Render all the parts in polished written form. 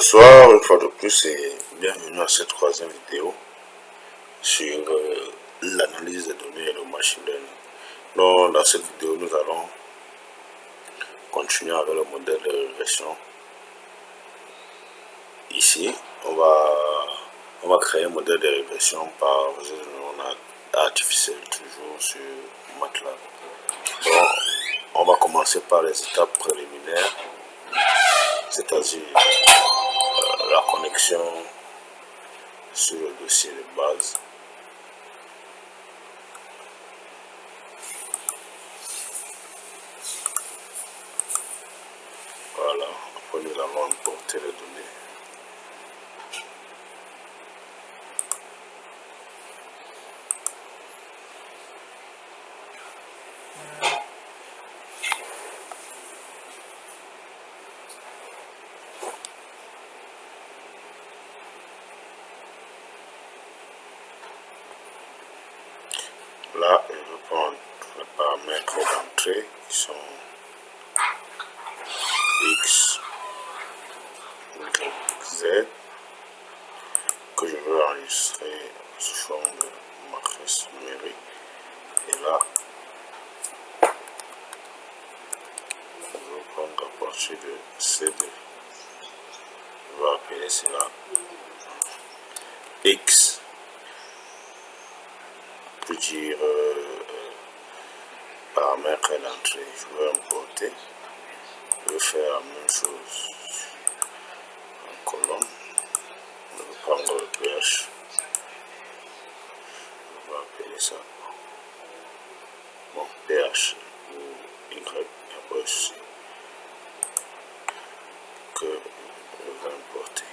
Bonsoir, une fois de plus et bienvenue à cette troisième vidéo sur l'analyse des données et le machine learning. Donc, dans cette vidéo, nous allons continuer avec le modèle de régression. Ici, on va créer un modèle de régression par réseau de neurones artificiels, toujours sur MATLAB. Donc, on va commencer par les étapes préliminaires, c'est-à-dire la connexion sur le dossier de base. Voilà, après nous allons importer les données. Là, je vais prendre les paramètres d'entrée qui sont X, Y, Z, que je veux enregistrer sous forme de matrice numérique. Et là, je vais prendre à partir de CD. Je vais appeler cela X, pour dire paramètre d'entrée. Je vais importer. Je vais faire la même chose en colonne. Je vais prendre le PH. Je vais appeler ça bon, PH ou Y, après aussi que je vais importer.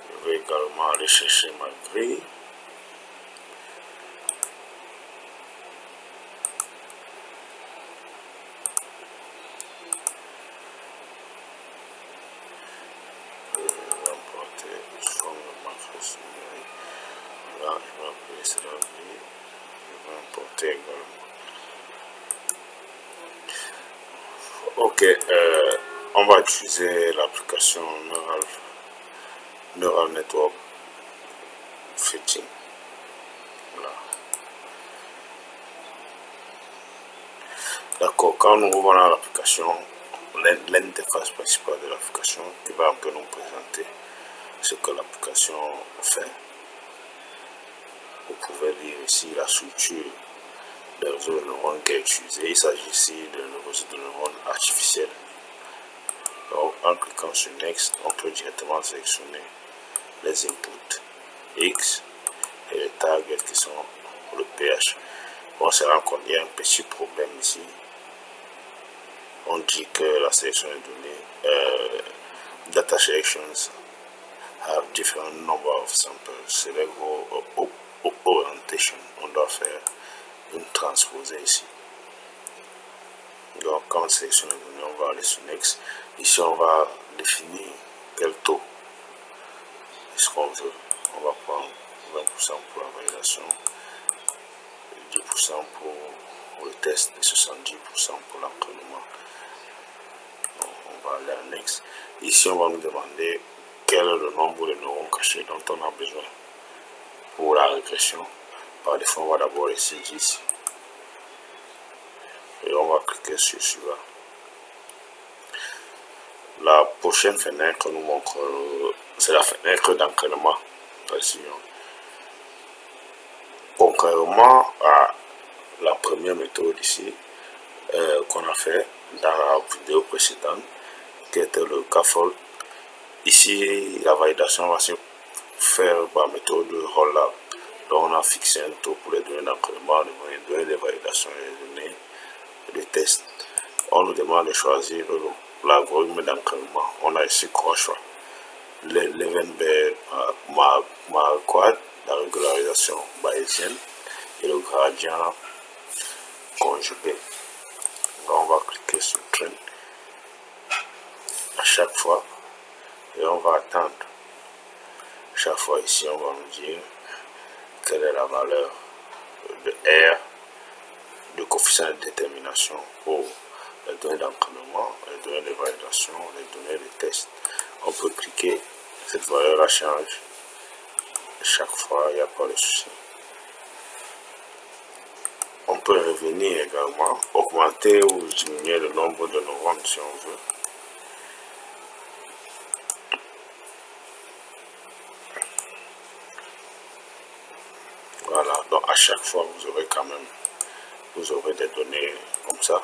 Je vais également aller chercher ma grille. Là, je vais appeler cela grille. Je vais importer également. Ok, on va utiliser l'application Neural Network Fitting. Voilà. D'accord, quand nous ouvrons l'application, l'interface principale de l'application qui va un peu nous présenter ce que l'application fait. Vous pouvez lire ici la structure des réseaux de neurones qui est utilisée. Il s'agit ici de réseaux de neurones artificiels. Donc, en cliquant sur Next, on peut directement sélectionner les inputs X et les targets qui sont le PH. On se rend compte qu'il y a un petit problème ici. On dit que la sélection des données, data selections have different number of samples. Select orientation. On doit faire une transposée ici. Donc, quand on sélectionne les données, on va aller sur Next. Ici, on va définir quel taux est-ce qu'on veut. On va prendre 20% pour la validation, 10% pour le test et 70% pour l'entraînement. On va aller à Next. Ici, on va nous demander quel est le nombre de neurones cachés dont on a besoin pour la régression. Par défaut, on va d'abord essayer 10. Et on va cliquer sur celui-là. La prochaine fenêtre nous montre, c'est la fenêtre d'entraînement. Contrairement à la première méthode ici, qu'on a fait dans la vidéo précédente, qui était le scaffold. Ici, la validation va se faire par méthode de rollout. Donc, on a fixé un taux pour les données d'entraînement, les données de validation et les données de test. On nous demande de choisir l'algorithme d'entraînement. On a ici 3 choix. L'Evenberg Marquardt, la régularisation bayésienne et le gradient conjugué. Donc, on va cliquer sur Train à chaque fois et on va attendre. Chaque fois ici, on va nous dire quelle est la valeur de R, de coefficient de détermination pour les données d'entraînement, les données de validation, les données de test. on peut cliquer, cette valeur la change chaque fois, il n'y a pas de souci. On peut revenir également, augmenter ou diminuer le nombre de neurones si on veut. Voilà, donc à chaque fois vous aurez quand même, vous aurez des données comme ça.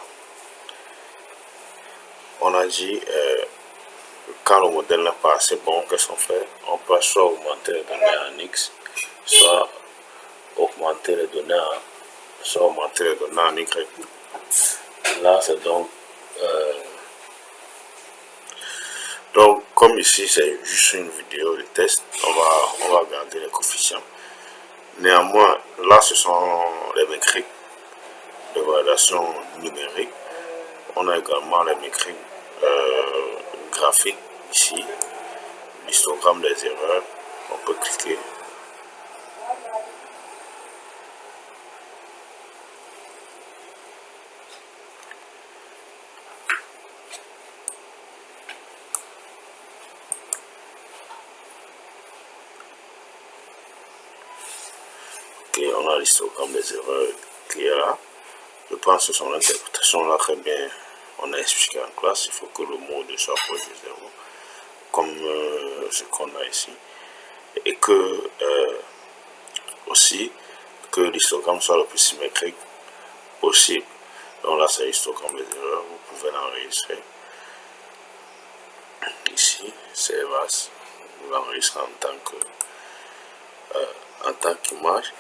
On a dit, quand le modèle n'est pas assez bon, qu'est-ce qu'on fait? On peut soit augmenter les données en X, soit augmenter les données en Y. Là, c'est donc comme ici, c'est juste une vidéo de test, on va regarder les coefficients. Néanmoins, là, ce sont les métriques de validation numérique. On a également les métriques graphiques ici, l'histogramme des erreurs. On peut cliquer. Ok, on a l'histogramme des erreurs qui est là. Je pense que son interprétation là très bien, on a expliqué en classe. Il faut que le mode soit proche de 0, comme ce qu'on a ici, et que aussi que l'histogramme soit le plus symétrique possible. Donc là, c'est l'histogramme des erreurs, vous pouvez l'enregistrer. Ici, c'est EVAS, vous l'enregistrez en tant qu'image.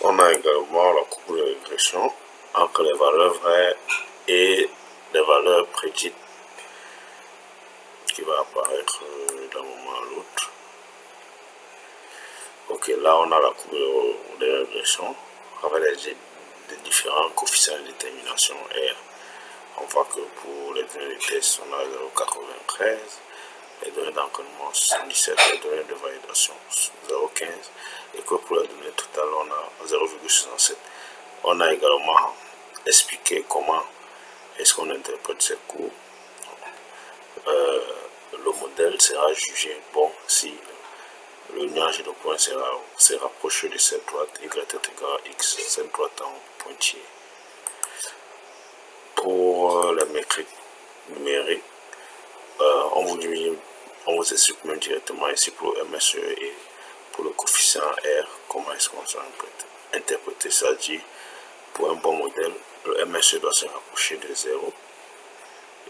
On a également la courbe de régression entre les valeurs vraies et les valeurs prédites qui va apparaître d'un moment à l'autre. Ok, là on a la courbe de régression avec les différents coefficients de détermination R. On voit que pour les données de test, on a 0,93, les données d'encodement 77, les données de validation 0,15, et que pour les données totales, on a 0,67. On a également expliqué comment est-ce qu'on interprète ces courbes. Le modèle sera jugé bon si le nuage de points s'est rapproché de cette droite, y est égal à x, cette droite en pointillé. Pour les métriques numériques, on vous explique même directement ici pour le MSE et pour le coefficient R, comment est-ce qu'on s'est interprété, c'est-à-dire pour un bon modèle, le MSE doit se rapprocher de 0,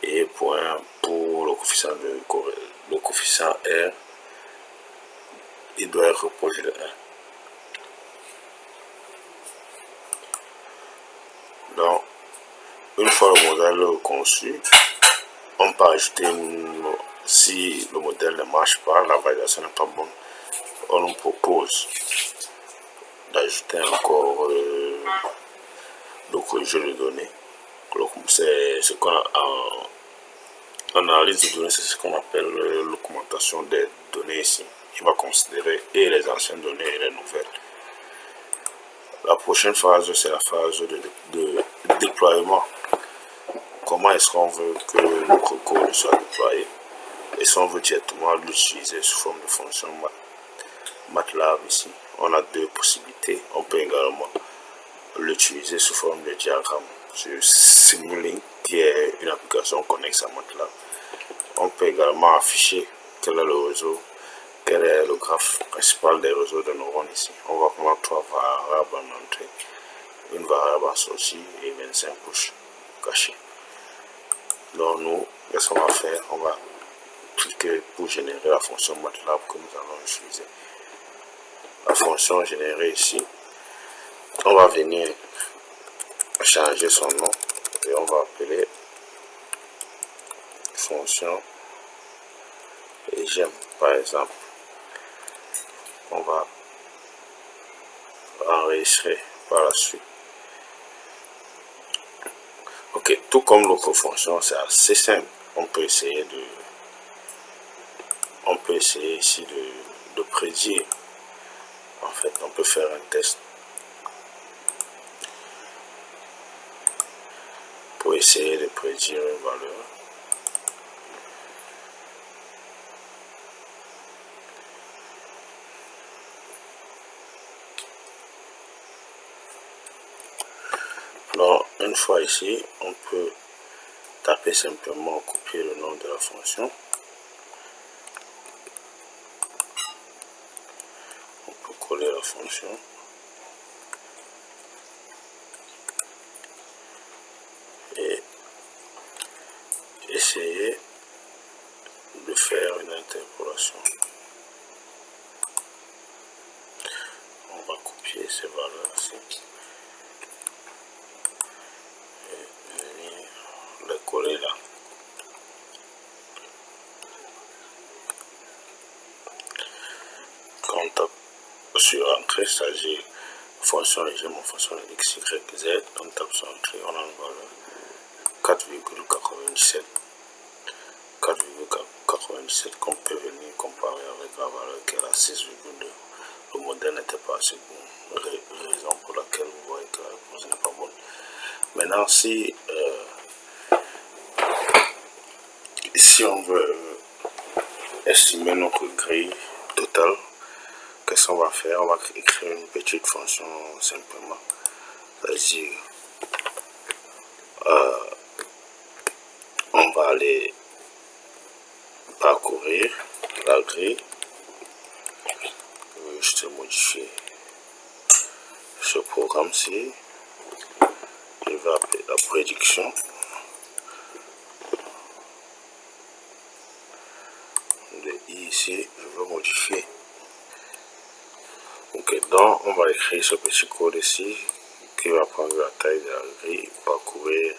et pour le coefficient R, il doit être proche de 1. Donc, une fois le modèle conçu, on peut ajouter si le modèle ne marche pas, la validation n'est pas bonne, on nous propose d'ajouter encore le corrigeur de données. C'est ce qu'on a en analyse de données, c'est ce qu'on appelle l'augmentation des données ici. Il va considérer et les anciennes données et les nouvelles. La prochaine phase, c'est la phase de déploiement. Comment est-ce qu'on veut que notre code soit déployé? Est-ce qu'on veut directement l'utiliser sous forme de fonction MATLAB ici? On a deux possibilités. On peut également l'utiliser sous forme de diagramme sur Simulink, qui est une application connexe à MATLAB. On peut également afficher quel est le réseau, quel est le graphe principal des réseaux de neurones ici. On va prendre 3 variables en entrée, une variable en sortie et 25 couches cachées. Donc nous, qu'est-ce qu'on va faire? On va cliquer pour générer la fonction MATLAB que nous allons utiliser. La fonction générée ici, on va venir changer son nom et on va appeler fonction et j'aime par exemple. On va enregistrer par la suite. Ok, tout comme l'autre fonction, c'est assez simple. On peut essayer ici de prédire. En fait, on peut faire un test pour essayer de prédire une valeur. Donc, une fois ici, on peut taper simplement, copier le nom de la fonction. On peut coller la fonction. Et essayer de faire une interpolation. On va copier ces valeurs-ci et venir les coller là. Quand on tape sur entrée, c'est-à-dire fonction et mon fonction x, y, z, on tape sur entrée, on a une valeur 4,97. 4,97 qu'on peut venir comparer avec la valeur qui est la 6,2. Le modèle n'était pas assez bon, raison pour laquelle vous voyez que la réponse n'est pas bonne. Maintenant, si on veut estimer notre grille totale, qu'est-ce qu'on va faire? On va écrire une petite fonction simplement, c'est-à-dire on va aller parcourir la grille. Je vais juste modifier ce programme-ci. Je vais appeler la prédiction. De i ici, je vais modifier. Ok, donc on va écrire ce petit code ici qui va prendre la taille de la grille, parcourir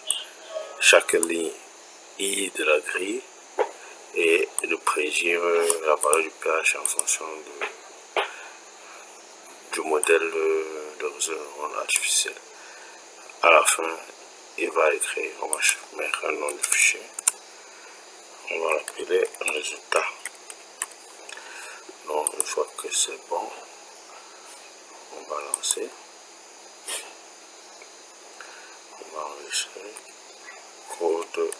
chaque ligne i de la grille et de prédire la valeur du pH en fonction du modèle de réseau neuronal artificiel. À la fin, il va écrire, on va mettre un nom du fichier, on va l'appeler résultat. Donc une fois que c'est bon, on va lancer, on va enregistrer code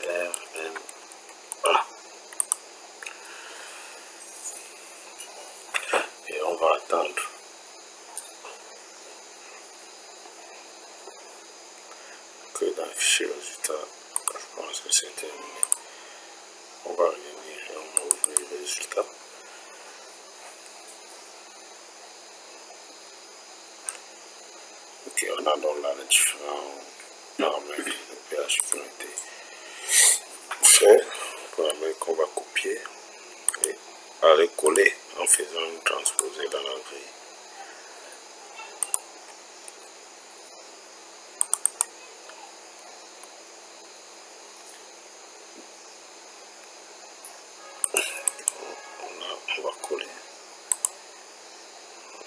RNA et on va attendre que dans le fichier résultat, je pense que c'est terminé. On va revenir et on va ouvrir le résultat. Ok, on a donc là les différents paramètres de pH qui ont été faits. Paramètres qu'on va copier et aller coller en faisant une transposée dans la grille. On va coller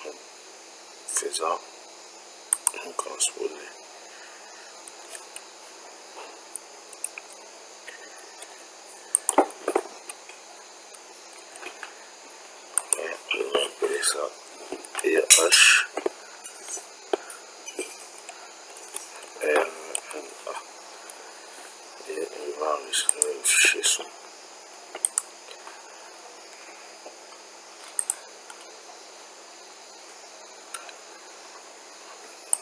en faisant une transposée. Je vais appeler ça pH RNA et on va enregistrer le fichier son.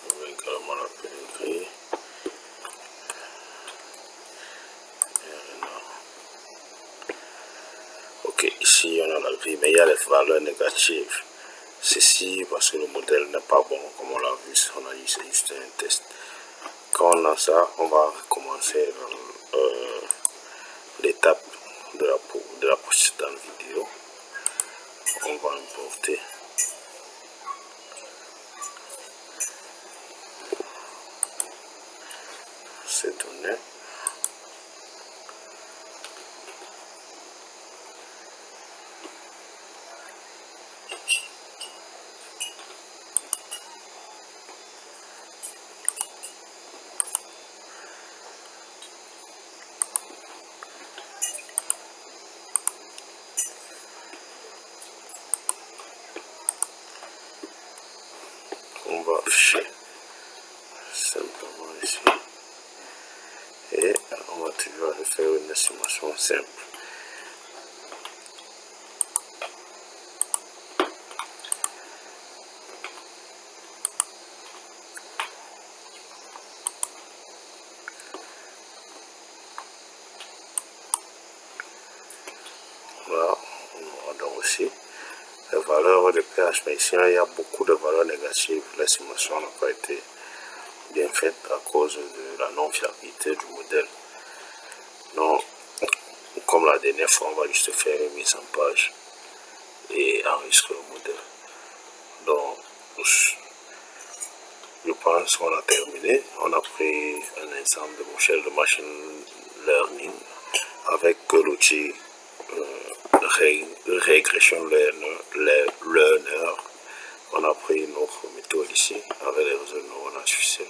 On va également l'appeler grille RNA. Ok, ici on a la grille, mais il y a les valeurs négatives. Ceci parce que le modèle n'est pas bon, comme on l'a vu, on a dit c'est juste un test. Quand on a ça, on va recommencer l'étape de la précédente vidéo. On va importer ces données. On va afficher simplement ici et on va toujours faire une estimation simple. pH, mais ici il y a beaucoup de valeurs négatives. L'estimation n'a pas été bien faite à cause de la non-fiabilité du modèle. Donc, comme la dernière fois, on va juste faire une mise en page et enregistrer le modèle. Donc, je pense qu'on a terminé. On a pris un ensemble de modèles de machine learning avec l'outil regression learner. On a pris une autre méthode ici avec les réseaux de neurones artificiels.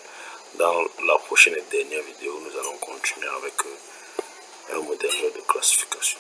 Dans la prochaine et dernière vidéo, nous allons continuer avec un modèle de classification.